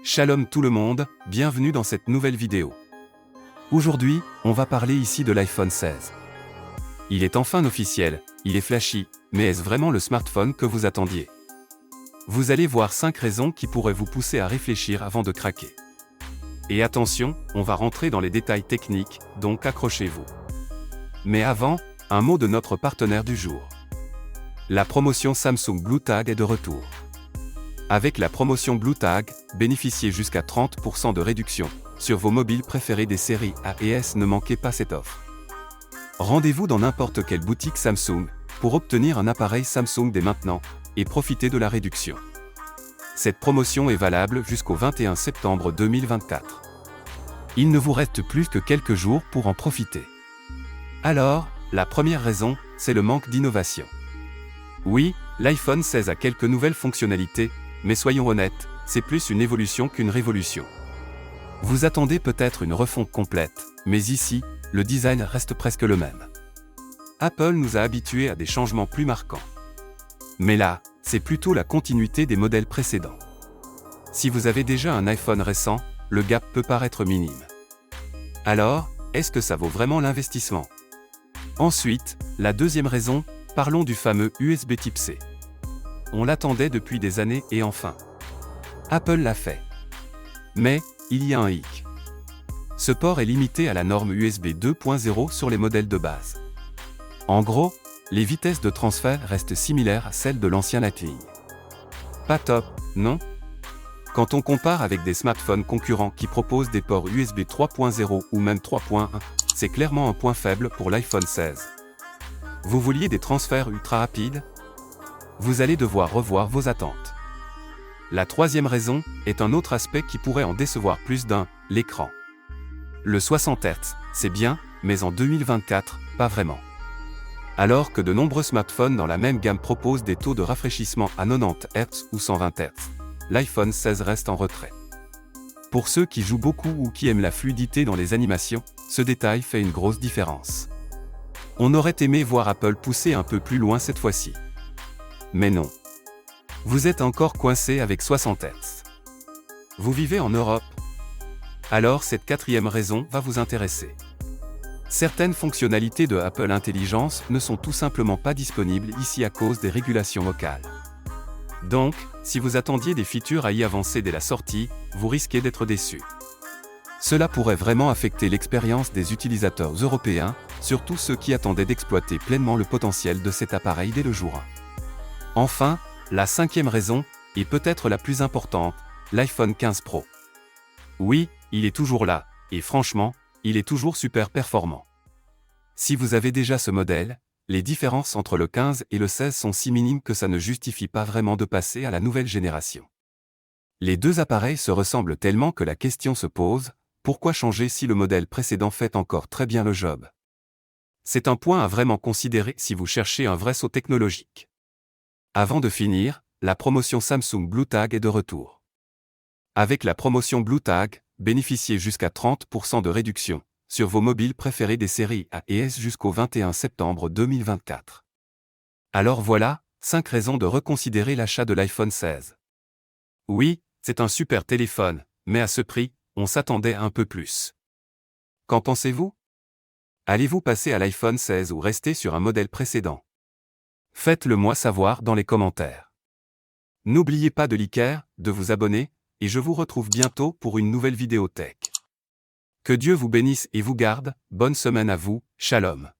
Shalom tout le monde, bienvenue dans cette nouvelle vidéo. Aujourd'hui, on va parler ici de l'iPhone 16. Il est enfin officiel, il est flashy, mais est-ce vraiment le smartphone que vous attendiez? Vous allez voir 5 raisons qui pourraient vous pousser à réfléchir avant de craquer. Et attention, on va rentrer dans les détails techniques, donc accrochez-vous. Mais avant, un mot de notre partenaire du jour. La promotion Samsung Blue Tag est de retour. Avec la promotion Blue Tag, bénéficiez jusqu'à 30% de réduction sur vos mobiles préférés des séries A et S. Ne manquez pas cette offre. Rendez-vous dans n'importe quelle boutique Samsung pour obtenir un appareil Samsung dès maintenant et profiter de la réduction. Cette promotion est valable jusqu'au 21 septembre 2024. Il ne vous reste plus que quelques jours pour en profiter. Alors, la première raison, c'est le manque d'innovation. Oui, l'iPhone 16 a quelques nouvelles fonctionnalités, mais soyons honnêtes, c'est plus une évolution qu'une révolution. Vous attendez peut-être une refonte complète, mais ici, le design reste presque le même. Apple nous a habitués à des changements plus marquants. Mais là, c'est plutôt la continuité des modèles précédents. Si vous avez déjà un iPhone récent, le gap peut paraître minime. Alors, est-ce que ça vaut vraiment l'investissement? Ensuite, la deuxième raison, parlons du fameux USB Type C. On l'attendait depuis des années et enfin, Apple l'a fait. Mais, il y a un hic. Ce port est limité à la norme USB 2.0 sur les modèles de base. En gros, les vitesses de transfert restent similaires à celles de l'ancien Lightning. Pas top, non? Quand on compare avec des smartphones concurrents qui proposent des ports USB 3.0 ou même 3.1, c'est clairement un point faible pour l'iPhone 16. Vous vouliez des transferts ultra rapides? Vous allez devoir revoir vos attentes. La troisième raison est un autre aspect qui pourrait en décevoir plus d'un, l'écran. Le 60 Hz, c'est bien, mais en 2024, pas vraiment. Alors que de nombreux smartphones dans la même gamme proposent des taux de rafraîchissement à 90 Hz ou 120 Hz, l'iPhone 16 reste en retrait. Pour ceux qui jouent beaucoup ou qui aiment la fluidité dans les animations, ce détail fait une grosse différence. On aurait aimé voir Apple pousser un peu plus loin cette fois-ci. Mais non. Vous êtes encore coincé avec 60 Hz. Vous vivez en Europe? Alors cette quatrième raison va vous intéresser. Certaines fonctionnalités de Apple Intelligence ne sont tout simplement pas disponibles ici à cause des régulations locales. Donc, si vous attendiez des features à y avancer dès la sortie, vous risquez d'être déçu. Cela pourrait vraiment affecter l'expérience des utilisateurs européens, surtout ceux qui attendaient d'exploiter pleinement le potentiel de cet appareil dès le jour 1. Enfin, la cinquième raison, et peut-être la plus importante, l'iPhone 15 Pro. Oui, il est toujours là, et franchement, il est toujours super performant. Si vous avez déjà ce modèle, les différences entre le 15 et le 16 sont si minimes que ça ne justifie pas vraiment de passer à la nouvelle génération. Les deux appareils se ressemblent tellement que la question se pose, pourquoi changer si le modèle précédent fait encore très bien le job? C'est un point à vraiment considérer si vous cherchez un vrai saut technologique. Avant de finir, la promotion Samsung Blue Tag est de retour. Avec la promotion Blue Tag, bénéficiez jusqu'à 30% de réduction sur vos mobiles préférés des séries A et S jusqu'au 21 septembre 2024. Alors voilà, 5 raisons de reconsidérer l'achat de l'iPhone 16. Oui, c'est un super téléphone, mais à ce prix, on s'attendait à un peu plus. Qu'en pensez-vous? Allez-vous passer à l'iPhone 16 ou rester sur un modèle précédent? Faites-le moi savoir dans les commentaires. N'oubliez pas de liker, de vous abonner, et je vous retrouve bientôt pour une nouvelle vidéo tech. Que Dieu vous bénisse et vous garde, bonne semaine à vous, shalom.